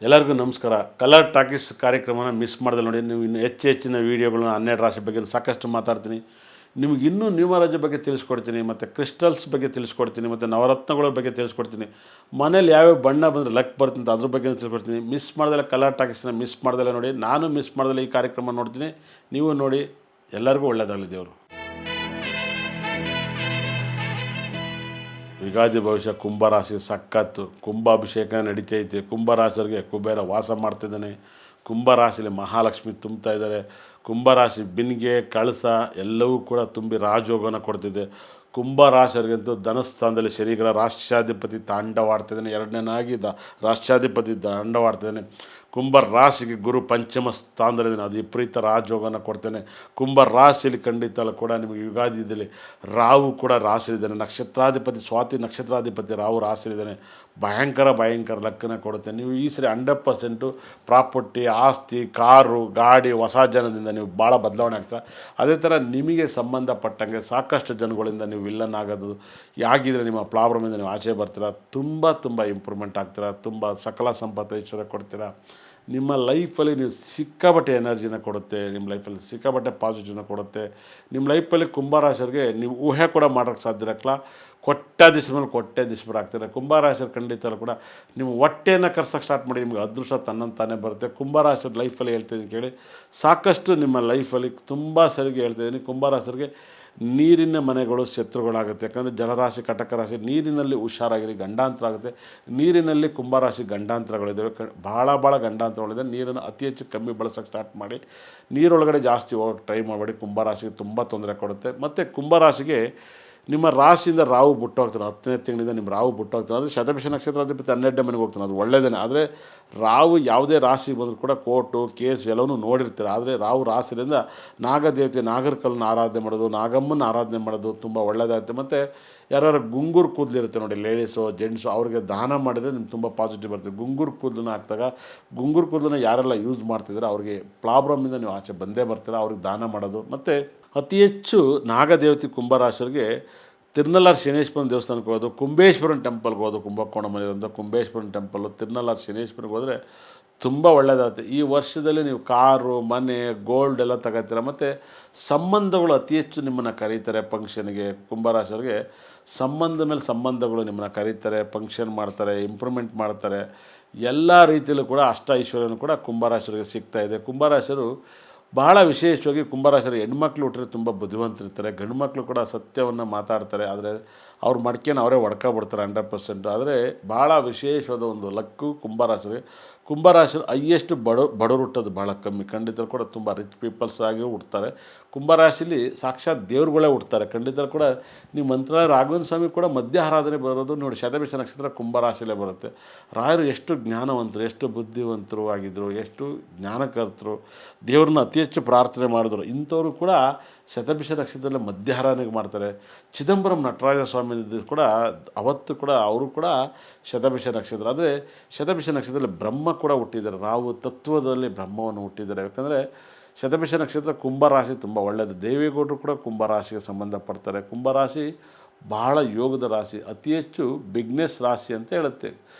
ಎಲ್ಲರಿಗೂ ನಮಸ್ಕಾರ. Colour talkies ಕಾರ್ಯಕ್ರಮನ ಮಿಸ್ ಮಾಡ್ದೆ ನೋಡಿ. ನೀವು ಇನ್ನು ಹೆಚ್ಚಿನ ವೀಡಿಯೋಗಳನ್ನ 12 ರಾಶಿ ಬಗ್ಗೆ ಸಾಕಷ್ಟು ಮಾತಾಡ್ತೀನಿ. ನಿಮ್ಗೆ ಇನ್ನೂ ನ್ಯೂಮರಾಲಜಿ ಬಗ್ಗೆ ತಿಳಿಸ್ಕೊಡ್ತೀನಿ, ಮತ್ತು ಕ್ರಿಸ್ಟಲ್ಸ್ ಬಗ್ಗೆ ತಿಳಿಸ್ಕೊಡ್ತೀನಿ, ಮತ್ತು ನವರತ್ನಗಳ ಬಗ್ಗೆ ತಿಳಿಸ್ಕೊಡ್ತೀನಿ. ಮನೇಲಿ ಯಾವ್ಯಾವ ಬಣ್ಣ ಬಂದರೆ ಲಕ್ ಬರ್ತಂತ ಅದ್ರ ಬಗ್ಗೆ ತಿಳಿಸ್ಕೊಡ್ತೀನಿ. ಮಿಸ್ ಮಾಡ್ದಲ್ಲ ಕಲರ್ ಟಾಕೀಸ್ನ ಮಿಸ್ ಮಾಡ್ದಲ್ಲ ನೋಡಿ. ನಾನು ಮಿಸ್ ಮಾಡ್ದಲ್ಲ ಈ ಕಾರ್ಯಕ್ರಮ ನೋಡ್ತೀನಿ, ನೀವು ನೋಡಿ. ಎಲ್ಲರಿಗೂ ಒಳ್ಳೆಯದಾಗಲಿ ದೇವರು. ಯುಗಾದಿ ಭವಿಷ್ಯ ಕುಂಭರಾಶಿ ಸಖತ್ತು. ಕುಂಭಾಭಿಷೇಕ ನಡೀತೈತೆ. ಕುಂಭರಾಶಿಯವರಿಗೆ ಕುಬೇರ ವಾಸ ಮಾಡ್ತಿದ್ದಾನೆ. ಕುಂಭರಾಶಿಯಲ್ಲಿ ಮಹಾಲಕ್ಷ್ಮಿ ತುಂಬ್ತಾ ಇದ್ದಾರೆ. ಕುಂಭರಾಶಿ ಬಿನ್ಗೆ ಕಳಸ ಎಲ್ಲವೂ ಕೂಡ ತುಂಬಿ ರಾಜಯೋಗನ ಕೊಡ್ತಿದೆ. ಕುಂಭರಾಶಿಯವರಿಗಂತೂ ಧನಸ್ಥಾನದಲ್ಲಿ ಶನಿಗಳ ರಾಷ್ಟ್ರಾಧಿಪತಿ ತಾಂಡವಾಡ್ತಿದ್ದಾನೆ. ಎರಡನೇನಾಗಿ ರಾಷ್ಟ್ರಾಧಿಪತಿ ತಾಂಡವಾಡ್ತಿದ್ದಾನೆ. ಕುಂಭ ರಾಶಿಗೆ ಗುರು ಪಂಚಮ ಸ್ಥಾನದಲ್ಲಿದ್ದಾನೆ. ಅದು ವಿಪರೀತ ರಾಜಯೋಗನ ಕೊಡ್ತೇನೆ. ಕುಂಭ ರಾಶಿಯಲ್ಲಿ ಖಂಡಿತ ಕೂಡ ನಿಮಗೆ ಯುಗಾದಿಯಲ್ಲಿ ರಾಹು ಕೂಡ ರಾಶಿಯಲ್ಲಿದ್ದಾನೆ. ನಕ್ಷತ್ರಾಧಿಪತಿ ಸ್ವಾತಿ ನಕ್ಷತ್ರಾಧಿಪತಿ ರಾಹು ರಾಶಿಯಲ್ಲಿದ್ದಾನೆ. ಭಯಂಕರ ಲಕ್ಕನ್ನು ಕೊಡುತ್ತೆ. ನೀವು ಈ ಸರಿ 100% ಪ್ರಾಪರ್ಟಿ, ಆಸ್ತಿ, ಕಾರು, ಗಾಡಿ, ಹೊಸ ಜನದಿಂದ ನೀವು ಭಾಳ ಬದಲಾವಣೆ ಆಗ್ತೀರ. ಅದೇ ಥರ ನಿಮಗೆ ಸಂಬಂಧಪಟ್ಟಂಗೆ ಸಾಕಷ್ಟು ಜನಗಳಿಂದ ನೀವು ವಿಲ್ಲನ್ ಆಗೋದು ಯಾಗಿದ್ರೆ ನಿಮ್ಮ ಪ್ರಾಬ್ಲಮಿಂದ ನೀವು ಆಚೆ ಬರ್ತೀರ. ತುಂಬ ಇಂಪ್ರೂವ್ಮೆಂಟ್ ಆಗ್ತೀರ. ತುಂಬ ಸಕಲ ಸಂಪತ್ತು ಐಶ್ವರ್ಯ ಕೊಡ್ತೀರ. ನಿಮ್ಮ ಲೈಫಲ್ಲಿ ನೀವು ಸಿಕ್ಕಾಪಟ್ಟೆ ಎನರ್ಜಿನ ಕೊಡುತ್ತೆ. ನಿಮ್ಮ ಲೈಫಲ್ಲಿ ಸಿಕ್ಕಾಪಟ್ಟೆ ಪಾಸಿಟಿವ್ನ ಕೊಡುತ್ತೆ. ನಿಮ್ಮ ಲೈಫಲ್ಲಿ ಕುಂಭರಾಶಿಯವರಿಗೆ ನೀವು ಊಹೆ ಕೂಡ ಮಾಡೋಕ್ಕೆ ಸಾಧ್ಯ ಇರಲ್ಲ. ಕೊಟ್ಟೆ ಆಗ್ತಾರೆ. ಕುಂಭರಾಶಿಯವ್ರು ಖಂಡಿತ ಕೂಡ ನೀವು ಹೊಟ್ಟೆಯನ್ನು ಕರ್ಸೋಕ್ಕೆ ಸ್ಟಾರ್ಟ್ ಮಾಡಿ ನಿಮಗೆ ಅದೃಷ್ಟ ತನ್ನಂತಾನೇ ಬರುತ್ತೆ. ಕುಂಭರಾಶಿಯವ್ರ ಲೈಫಲ್ಲಿ ಹೇಳ್ತಿದ್ದೀನಿ ಕೇಳಿ. ಸಾಕಷ್ಟು ನಿಮ್ಮ ಲೈಫಲ್ಲಿ ತುಂಬ ಸರಿಗೆ ಹೇಳ್ತಾಯಿದ್ದೀನಿ. ಕುಂಭರಾಶಿಯವ್ರಿಗೆ ನೀರಿನ ಮನೆಗಳು ಶತ್ರುಗಳಾಗುತ್ತೆ. ಯಾಕಂದರೆ ಜಲರಾಶಿ, ಕಟಕ ರಾಶಿ, ನೀರಿನಲ್ಲಿ ಹುಷಾರಾಗಿರಿ, ಗಂಡಾಂತರ ಆಗುತ್ತೆ. ನೀರಿನಲ್ಲಿ ಕುಂಭರಾಶಿ ಗಂಡಾಂತರಗಳಿದ್ದಾವೆ. ಭಾಳ ಗಂಡಾಂತರಗಳಿದೆ. ನೀರನ್ನು ಅತಿ ಹೆಚ್ಚು ಕಮ್ಮಿ ಬಳಸೋಕ್ಕೆ ಸ್ಟಾರ್ಟ್ ಮಾಡಿ. ನೀರೊಳಗಡೆ ಜಾಸ್ತಿ ಹೋಗೋಕ್ಕೆ ಟ್ರೈ ಮಾಡಬೇಡಿ. ಕುಂಭರಾಶಿಗೆ ತುಂಬ ತೊಂದರೆ ಕೊಡುತ್ತೆ. ಮತ್ತು ಕುಂಭರಾಶಿಗೆ ನಿಮ್ಮ ರಾಶಿಯಿಂದ ರಾಹು ಬಿಟ್ಟೋಗ್ತಾನೆ. 10ನೇ ತಿಂಗಳಿಂದ ನಿಮ್ಮ ರಾಹು ಬಿಟ್ಟೋಗ್ತಾನೆ. ಅಂದರೆ ಶತಭಿಷ ನಕ್ಷತ್ರಾಧಿಪತಿ 12ನೇ ಮನೆಗೆ ಹೋಗ್ತಾನೆ. ಅದು ಒಳ್ಳೆಯದೇ. ಆದರೆ ರಾಹು ಯಾವುದೇ ರಾಶಿ ಬಂದರೂ ಕೂಡ ಕೋರ್ಟು ಕೇಸ್ ಎಲ್ಲವೂ ನೋಡಿರ್ತೀರ. ಆದರೆ ರಾಹು ರಾಶಿಯಿಂದ ನಾಗದೇವತೆ ನಾಗರಕಲ್ಲನ್ನು ಆರಾಧನೆ ಮಾಡೋದು, ನಾಗಮ್ಮನ ಆರಾಧನೆ ಮಾಡೋದು ತುಂಬ ಒಳ್ಳೆಯದಾಗುತ್ತೆ. ಮತ್ತು ಯಾರು ಗುಂಗುರು ಕೂದಲಿರುತ್ತೆ ನೋಡಿ, ಲೇಡೀಸು ಜೆಂಟ್ಸು, ಅವ್ರಿಗೆ ದಾನ ಮಾಡಿದರೆ ನಿಮ್ಗೆ ತುಂಬ ಪಾಸಿಟಿವ್ ಬರ್ತದೆ. ಗುಂಗುರು ಕೂದಲನ್ನ ಹಾಕಿದಾಗ ಗುಂಗುರು ಕೂದಲನ್ನ ಯಾರೆಲ್ಲ ಯೂಸ್ ಮಾಡ್ತಿದ್ರೆ ಅವ್ರಿಗೆ ಪ್ರಾಬ್ಲಮಿಂದ ನೀವು ಆಚೆ ಬಂದೇ ಬರ್ತೀರ. ಅವ್ರಿಗೆ ದಾನ ಮಾಡೋದು. ಮತ್ತು ಅತಿ ಹೆಚ್ಚು ನಾಗದೇವತೆ ಕುಂಭರಾಶಿಯವರಿಗೆ ತಿರುನಲ್ಲಾರು ಶನೇಶ್ವರನ ದೇವಸ್ಥಾನಕ್ಕೆ ಹೋಗೋದು, ಕುಂಬೇಶ್ವರನ ಟೆಂಪಲ್ಗೆ ಹೋಗೋದು. ಕುಂಭಕೋಣಮಲ್ಲಿರೋಂಥ ಕುಂಬೇಶ್ವರನ ಟೆಂಪಲ್ಲು, ತಿರುನಲ್ಲಾರು ಶನೇಶ್ವರನಿಗೆ ಹೋದರೆ ತುಂಬ ಒಳ್ಳೆಯದಾಗುತ್ತೆ. ಈ ವರ್ಷದಲ್ಲಿ ನೀವು ಕಾರು, ಮನೆ, ಗೋಲ್ಡ್ ಎಲ್ಲ ತಗೋತೀರ. ಮತ್ತು ಸಂಬಂಧಗಳು ಅತಿ ಹೆಚ್ಚು ನಿಮ್ಮನ್ನು ಕರೀತಾರೆ ಫಂಕ್ಷನ್ಗೆ. ಕುಂಭರಾಶಿಯವರಿಗೆ ಸಂಬಂಧ ಮೇಲೆ ಸಂಬಂಧಗಳು ನಿಮ್ಮನ್ನು ಕರೀತಾರೆ, ಫಂಕ್ಷನ್ ಮಾಡ್ತಾರೆ, ಇಂಪ್ರೂವ್ಮೆಂಟ್ ಮಾಡ್ತಾರೆ. ಎಲ್ಲ ರೀತಿಯಲ್ಲೂ ಕೂಡ ಅಷ್ಟ ಐಶ್ವರ್ಯನೂ ಕೂಡ ಕುಂಭರಾಶಿಯವರಿಗೆ ಸಿಗ್ತಾಯಿದೆ. ಕುಂಭರಾಶಿಯವರು ಭಾಳ ವಿಶೇಷವಾಗಿ ಕುಂಭರಾಶಿಯವರು ಹೆಣ್ಮಕ್ಳು ಹುಟ್ಟರೆ ತುಂಬ ಬುದ್ಧಿವಂತರಿರ್ತಾರೆ. ಗಂಡು ಮಕ್ಕಳು ಕೂಡ ಸತ್ಯವನ್ನು ಮಾತಾಡ್ತಾರೆ. ಆದರೆ ಅವ್ರ ಮಡ್ಕೆನ ಅವರೇ ಹೊಡ್ಕೊಬಿಡ್ತಾರೆ 100%. ಆದರೆ ಭಾಳ ವಿಶೇಷವಾದ ಒಂದು ಲಕ್ಕು ಕುಂಭರಾಶಿಯವರಿಗೆ. ಕುಂಭರಾಶಿಯವರು ಹೈಯೆಸ್ಟ್ ಬಡವರು ಹುಟ್ಟೋದು ಭಾಳ ಕಮ್ಮಿ. ಖಂಡಿತ ಕೂಡ ತುಂಬ ರಿಚ್ ಪೀಪಲ್ಸ್ ಆಗಿ ಹುಡ್ತಾರೆ. ಕುಂಭರಾಶಿಲಿ ಸಾಕ್ಷಾತ್ ದೇವ್ರುಗಳೇ ಹುಡ್ತಾರೆ. ಖಂಡಿತ ಕೂಡ ನೀವು ಮಂತ್ರಾಲಯ ರಾಘವೇಂದ್ರ ಸ್ವಾಮಿ ಕೂಡ ಮಧ್ಯ ಆರಾಧನೆ ಬರೋದು ನೋಡಿ. ಶತಭಿಷ ನಕ್ಷತ್ರ ಕುಂಭರಾಶಿಲೇ ಬರುತ್ತೆ. ರಾಯರು ಎಷ್ಟು ಜ್ಞಾನವಂತರು, ಎಷ್ಟು ಬುದ್ಧಿವಂತರು ಆಗಿದ್ದರು, ಎಷ್ಟು ಜ್ಞಾನಕರ್ತರು, ದೇವ್ರನ್ನ ಅತಿ ಹೆಚ್ಚು ಪ್ರಾರ್ಥನೆ ಮಾಡಿದ್ರು. ಇಂಥವರು ಕೂಡ ಶತಭಿಷ ನಕ್ಷತ್ರದಲ್ಲಿ ಮಧ್ಯಾಹ್ನಕ್ಕೆ ಮಾಡ್ತಾರೆ. ಚಿದಂಬರಂ ನಟರಾಜ ಸ್ವಾಮಿ ಕೂಡ ಅವತ್ತು ಕೂಡ ಅವರು ಕೂಡ ಶತಭಿಷ ನಕ್ಷತ್ರ. ಆದರೆ ಶತಭಿಷ ನಕ್ಷತ್ರದಲ್ಲಿ ಬ್ರಹ್ಮ ಕೂಡ ಹುಟ್ಟಿದ್ದಾರೆ. ರಾಹು ತತ್ವದಲ್ಲಿ ಬ್ರಹ್ಮವನ್ನು ಹುಟ್ಟಿದ್ದಾರೆ. ಯಾಕಂದರೆ ಶತಭಿಷ ನಕ್ಷತ್ರ ಕುಂಭರಾಶಿ ತುಂಬ ಒಳ್ಳೆಯದು. ದೇವೇಗೌಡರು ಕೂಡ ಕುಂಭರಾಶಿಗೆ ಸಂಬಂಧಪಡ್ತಾರೆ. ಕುಂಭರಾಶಿ ಭಾಳ ಯೋಗದ ರಾಶಿ. ಅತಿ ಹೆಚ್ಚು ಬಿಗ್ನೆಸ್ ರಾಶಿ ಅಂತ ಹೇಳುತ್ತೆ.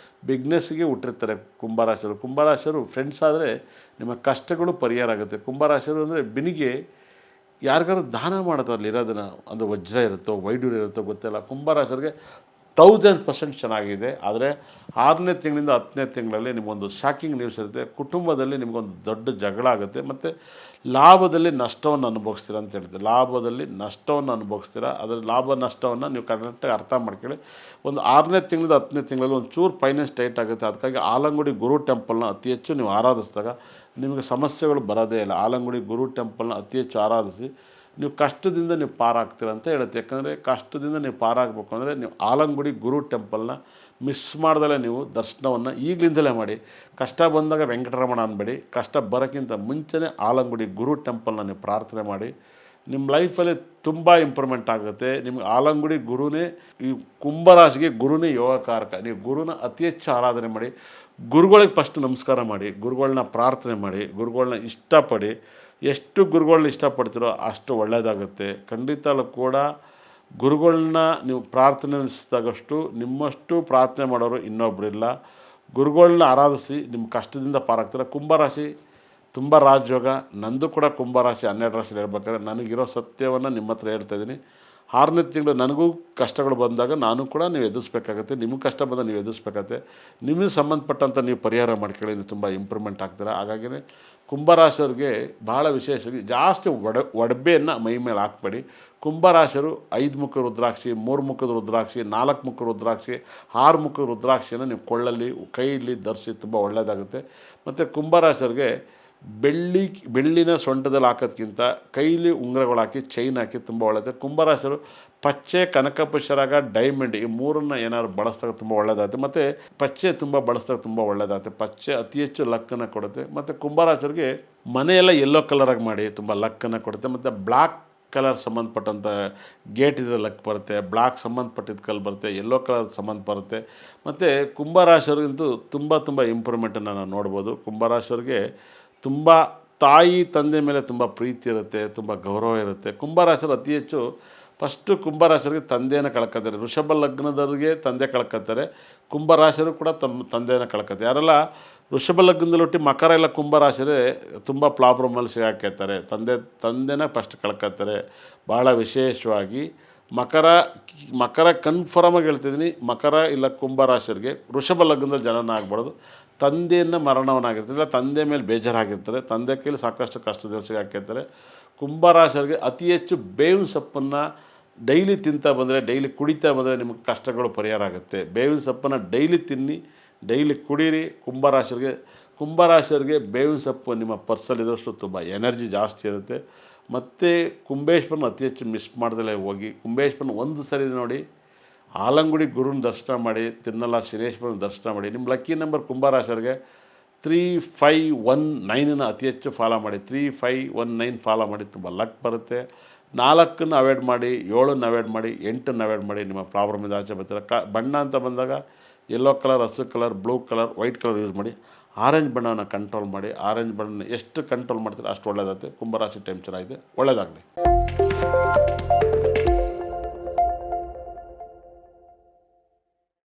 ಬಿಗ್ನೆಸ್ಗೆ ಹುಟ್ಟಿರ್ತಾರೆ ಕುಂಭರಾಶಿಯವರು. ಕುಂಭರಾಶಿಯವರು ಫ್ರೆಂಡ್ಸ್ ಆದರೆ ನಿಮ್ಮ ಕಷ್ಟಗಳು ಪರಿಹಾರ ಆಗುತ್ತೆ. ಕುಂಭರಾಶಿಯವರು ಅಂದರೆ ಬಿನಿಗೆ ಯಾರಿಗಾರು ದಾನ ಮಾಡೋದು ಅಲ್ಲಿರೋದನ್ನು, ಅದು ವಜ್ರ ಇರುತ್ತೋ ವೈಡೂರ್ಯ ಇರುತ್ತೋ ಗೊತ್ತಿಲ್ಲ. ಕುಂಭರಾಶಿಯವರಿಗೆ 1000% ಚೆನ್ನಾಗಿದೆ. ಆದರೆ 6ನೇ ತಿಂಗಳಿಂದ 10ನೇ ತಿಂಗಳಲ್ಲಿ ನಿಮಗೊಂದು ಶಾಕಿಂಗ್ ನ್ಯೂಸ್ ಇರುತ್ತೆ. ಕುಟುಂಬದಲ್ಲಿ ನಿಮಗೊಂದು ದೊಡ್ಡ ಜಗಳ ಆಗುತ್ತೆ. ಮತ್ತು ಲಾಭದಲ್ಲಿ ನಷ್ಟವನ್ನು ಅನುಭವಿಸ್ತೀರ ಅಂತ ಹೇಳ್ತೀವಿ. ಲಾಭದಲ್ಲಿ ನಷ್ಟವನ್ನು ಅನುಭವಿಸ್ತೀರ. ಅದರ ಲಾಭ ನಷ್ಟವನ್ನು ನೀವು ಕರೆಕ್ಟಾಗಿ ಅರ್ಥ ಮಾಡ್ಕೊಳ್ಳಿ. ಒಂದು 6ನೇ ತಿಂಗಳಿಂದ 10ನೇ ತಿಂಗಳಲ್ಲಿ ಒಂದು ಚೂರು ಫೈನಾನ್ಸ್ ಟೈಟ್ ಆಗುತ್ತೆ. ಅದಕ್ಕಾಗಿ ಆಲಂಗುಡಿ ಗುರು ಟೆಂಪಲ್ನ ಅತಿ ಹೆಚ್ಚು ನೀವು ಆರಾಧಿಸಿದಾಗ ನಿಮಗೆ ಸಮಸ್ಯೆಗಳು ಬರೋದೇ ಇಲ್ಲ. ಆಲಂಗುಡಿ ಗುರು ಟೆಂಪಲ್ನ ಅತಿ ಹೆಚ್ಚು ಆರಾಧಿಸಿ ನೀವು ಕಷ್ಟದಿಂದ ನೀವು ಪಾರಾಗ್ತೀರ ಅಂತ ಹೇಳುತ್ತೆ. ಯಾಕಂದರೆ ಕಷ್ಟದಿಂದ ನೀವು ಪಾರಾಗಬೇಕು ಅಂದರೆ ನೀವು ಆಲಂಗುಡಿ ಗುರು ಟೆಂಪಲ್ನ ಮಿಸ್ ಮಾಡ್ದಲೇ ನೀವು ದರ್ಶನವನ್ನು ಈಗಲಿಂದಲೇ ಮಾಡಿ. ಕಷ್ಟ ಬಂದಾಗ ವೆಂಕಟರಮಣ ಅನ್ಬೇಡಿ. ಕಷ್ಟ ಬರೋಕ್ಕಿಂತ ಮುಂಚೆನೇ ಆಲಂಗುಡಿ ಗುರು ಟೆಂಪಲ್ನ ನೀವು ಪ್ರಾರ್ಥನೆ ಮಾಡಿ. ನಿಮ್ಮ ಲೈಫಲ್ಲಿ ತುಂಬ ಇಂಪ್ರೂವ್ಮೆಂಟ್ ಆಗುತ್ತೆ. ನಿಮ್ಗೆ ಆಲಂಗುಡಿ ಗುರುನೇ, ಈ ಕುಂಭರಾಶಿಗೆ ಗುರುನೇ ಯೋಗಕಾರಕ. ನೀವು ಗುರುನ ಅತಿ ಹೆಚ್ಚು ಆರಾಧನೆ ಮಾಡಿ. ಗುರುಗಳಿಗೆ ಫಸ್ಟ್ ನಮಸ್ಕಾರ ಮಾಡಿ, ಗುರುಗಳನ್ನ ಪ್ರಾರ್ಥನೆ ಮಾಡಿ, ಗುರುಗಳನ್ನ ಇಷ್ಟಪಡಿ. ಎಷ್ಟು ಗುರುಗಳನ್ನ ಇಷ್ಟಪಡ್ತೀರೋ ಅಷ್ಟು ಒಳ್ಳೆಯದಾಗುತ್ತೆ. ಖಂಡಿತ ಕೂಡ ಗುರುಗಳನ್ನ ನೀವು ಪ್ರಾರ್ಥನೆಸಿದಾಗಷ್ಟು ನಿಮ್ಮಷ್ಟು ಪ್ರಾರ್ಥನೆ ಮಾಡೋರು ಇನ್ನೊಬ್ಬರಿಲ್ಲ. ಗುರುಗಳನ್ನ ಆರಾಧಿಸಿ ನಿಮ್ಮ ಕಷ್ಟದಿಂದ ಪಾರಾಗ್ತಾರೆ. ಕುಂಭರಾಶಿ ತುಂಬ ರಾಜಯೋಗ. ನಂದು ಕೂಡ ಕುಂಭರಾಶಿ 12 ರಾಶಿಯಲ್ಲಿ ಹೇಳ್ಬೇಕಾದ್ರೆ ನನಗಿರೋ ಸತ್ಯವನ್ನು ನಿಮ್ಮ ಹತ್ರ ಹೇಳ್ತಾಯಿದ್ದೀನಿ. 6ನೇ ತಿಂಗಳು ನನಗೂ ಕಷ್ಟಗಳು ಬಂದಾಗ ನಾನು ಕೂಡ ನೀವು ಎದುರಿಸ್ಬೇಕಾಗತ್ತೆ. ನಿಮಗೆ ಕಷ್ಟ ಬಂದಾಗ ನೀವು ಎದುರಿಸ್ಬೇಕಾಗತ್ತೆ. ನಿಮಗೆ ಸಂಬಂಧಪಟ್ಟಂಥ ನೀವು ಪರಿಹಾರ ಮಾಡ್ಕೊಳ್ಳಿ, ನೀವು ತುಂಬ ಇಂಪ್ರೂವ್ಮೆಂಟ್ ಆಗ್ತೀರ. ಹಾಗಾಗಿನೇ ಕುಂಭರಾಶಿಯವ್ರಿಗೆ ಭಾಳ ವಿಶೇಷವಾಗಿ ಜಾಸ್ತಿ ಒಡವೆಯನ್ನು ಮೈ ಮೇಲೆ ಹಾಕ್ಬೇಡಿ. ಕುಂಭರಾಶಿಯರು 5 ಮುಖ ರುದ್ರಾಕ್ಷಿ, 3 ಮುಖದ ರುದ್ರಾಕ್ಷಿ, 4 ಮುಖ ರುದ್ರಾಕ್ಷಿ, 6 ಮುಖದ ರುದ್ರಾಕ್ಷಿಯನ್ನು ನೀವು ಕೊಳ್ಳಲ್ಲಿ ಕೈಯಲ್ಲಿ ಧರಿಸಿ ತುಂಬ ಒಳ್ಳೆಯದಾಗುತ್ತೆ. ಮತ್ತು ಕುಂಭರಾಶಿಯವ್ರಿಗೆ ಬೆಳ್ಳಿನ ಸೊಂಟದಲ್ಲಿ ಹಾಕೋದ್ಕಿಂತ ಕೈಲಿ ಉಂಗುರಗಳು ಹಾಕಿ ಚೈನ್ ಹಾಕಿ ತುಂಬ ಒಳ್ಳೆಯದು. ಕುಂಭರಾಶಿಯರು ಪಚ್ಚೆ, ಕನಕಪುಷ್ಯರಾಗ, ಡೈಮಂಡ್ ಈ ಮೂರನ್ನು ಏನಾದ್ರು ಬಳಸಿದಾಗ ತುಂಬ ಒಳ್ಳೆಯದಾಗುತ್ತೆ. ಮತ್ತು ಪಚ್ಚೆ ತುಂಬ ಬಳಸಿದಾಗ ತುಂಬ ಒಳ್ಳೆಯದಾಗುತ್ತೆ. ಪಚ್ಚೆ ಅತಿ ಹೆಚ್ಚು ಲಕ್ಕನ್ನು ಕೊಡುತ್ತೆ. ಮತ್ತು ಕುಂಭರಾಶಿಯವ್ರಿಗೆ ಮನೆಯೆಲ್ಲ ಯೆಲ್ಲೋ ಕಲರಾಗಿ ಮಾಡಿ ತುಂಬ ಲಕ್ಕನ್ನು ಕೊಡುತ್ತೆ. ಮತ್ತು ಬ್ಲ್ಯಾಕ್ ಕಲರ್ ಸಂಬಂಧಪಟ್ಟಂಥ ಗೇಟ್ ಇದ್ರೆ ಲಕ್ ಬರುತ್ತೆ, ಬ್ಲ್ಯಾಕ್ ಸಂಬಂಧಪಟ್ಟಿದ್ದ ಕಲ್ ಬರುತ್ತೆ, ಯೆಲ್ಲೋ ಕಲರ್ ಸಂಬಂಧ ಬರುತ್ತೆ. ಮತ್ತು ಕುಂಭರಾಶಿಯವ್ರಿಗಂತೂ ತುಂಬ ಇಂಪ್ರೂವ್ಮೆಂಟನ್ನು ನಾವು ನೋಡ್ಬೋದು. ಕುಂಭರಾಶಿಯವ್ರಿಗೆ ತುಂಬ ತಾಯಿ ತಂದೆ ಮೇಲೆ ತುಂಬ ಪ್ರೀತಿ ಇರುತ್ತೆ, ತುಂಬ ಗೌರವ ಇರುತ್ತೆ. ಕುಂಭರಾಶಿಯವರು ಅತಿ ಹೆಚ್ಚು ಫಸ್ಟು ಕುಂಭರಾಶಿಯವ್ರಿಗೆ ತಂದೆಯನ್ನು ಕಳ್ಕೊತಾರೆ. ವೃಷಭ ಲಗ್ನದವ್ರಿಗೆ ತಂದೆ ಕಳ್ಕೊತಾರೆ. ಕುಂಭರಾಶಿಯವರು ಕೂಡ ತಮ್ಮ ತಂದೆಯನ್ನು ಕಳ್ಕೊತಾರೆ. ಯಾರೆಲ್ಲ ವೃಷಭ ಲಗ್ನದಲ್ಲಿ ಹುಟ್ಟಿ ಮಕರ ಎಲ್ಲ ಕುಂಭರಾಶಿಯರೇ ತುಂಬ ಪ್ರಾಬ್ಲಮಲ್ಲಿ ಸಿಗಾಕ್ತಾರೆ. ತಂದೆನ ಫಸ್ಟ್ ಕಳ್ಕೊತಾರೆ. ಭಾಳ ವಿಶೇಷವಾಗಿ ಮಕರ ಕನ್ಫರ್ಮಾಗಿ ಹೇಳ್ತಿದ್ದೀನಿ, ಮಕರ ಇಲ್ಲ ಕುಂಭರಾಶಿಯರಿಗೆ ವೃಷಭ ಲಗ್ನದಲ್ಲಿ ಜನನ ಆಗ್ಬಾರ್ದು. ತಂದೆಯನ್ನು ಮರಣವನ್ನಾಗಿರ್ತಾರೆ, ಇಲ್ಲ ತಂದೆ ಮೇಲೆ ಬೇಜಾರಾಗಿರ್ತಾರೆ, ತಂದೆ ಕೈಲಿ ಸಾಕಷ್ಟು ಕಷ್ಟದಲ್ಲಿ ಸಿಗಾಕ್ತಾರೆ. ಕುಂಭರಾಶಿಯರಿಗೆ ಅತಿ ಹೆಚ್ಚು ಬೇವಿನ ಸೊಪ್ಪನ್ನು ಡೈಲಿ ತಿಂತಾ ಬಂದರೆ, ಡೈಲಿ ಕುಡಿತಾ ಬಂದರೆ ನಿಮಗೆ ಕಷ್ಟಗಳು ಪರಿಹಾರ ಆಗುತ್ತೆ. ಬೇವಿನ ಸೊಪ್ಪನ್ನು ಡೈಲಿ ತಿನ್ನಿ, ಡೈಲಿ ಕುಡೀರಿ. ಕುಂಭರಾಶಿಯರಿಗೆ ಬೇವಿನ ಸೊಪ್ಪು ನಿಮ್ಮ ಪರ್ಸಲ್ಲಿದ್ದಷ್ಟು ತುಂಬ ಎನರ್ಜಿ ಜಾಸ್ತಿ ಇರುತ್ತೆ. ಮತ್ತು ಕುಂಬೇಶ್ವರನ ಅತಿ ಹೆಚ್ಚು ಮಿಸ್ ಮಾಡ್ದಲೇ ಹೋಗಿ ಕುಂಬೇಶ್ವರನ ಒಂದು ಸರಿ ನೋಡಿ, ಆಲಂಗುಡಿ ಗುರುನ ದರ್ಶನ ಮಾಡಿ, ತಿನ್ನಲ್ಲ ಶನೇಶ್ವರನ ದರ್ಶನ ಮಾಡಿ. ನಿಮ್ಮ ಲಕ್ಕಿ ನಂಬರ್ ಕುಂಭರಾಶಿಯವ್ರಿಗೆ 3519 ಅತಿ ಹೆಚ್ಚು ಫಾಲೋ ಮಾಡಿ. 3519 ಫಾಲೋ ಮಾಡಿ, ತುಂಬ ಲಕ್ ಬರುತ್ತೆ. 4 ಅವಾಯ್ಡ್ ಮಾಡಿ, 7 ಅವಾಯ್ಡ್ ಮಾಡಿ, 8 ಅವಾಯ್ಡ್ ಮಾಡಿ. ನಿಮ್ಮ ಪ್ರಾಬ್ಲಮಿಂದ ಆಚೆ ಬರ್ತೀರ. ಬಣ್ಣ ಅಂತ ಬಂದಾಗ ಯೆಲ್ಲೋ ಕಲರ್, ಹಸಿರು colour, blue colour, white colour use ಮಾಡಿ. ಆರೆಂಜ್ ಬಣ್ಣವನ್ನು ಕಂಟ್ರೋಲ್ ಮಾಡಿ. ಆರೆಂಜ್ ಬಣ್ಣ ಎಷ್ಟು ಕಂಟ್ರೋಲ್ ಮಾಡ್ತೀರ ಅಷ್ಟು ಒಳ್ಳೆಯದಾಗುತ್ತೆ. ಕುಂಭರಾಶಿ ಟೈಮ್ ಚೆನ್ನಾಗಿದೆ. ಒಳ್ಳೆಯದಾಗಲಿ.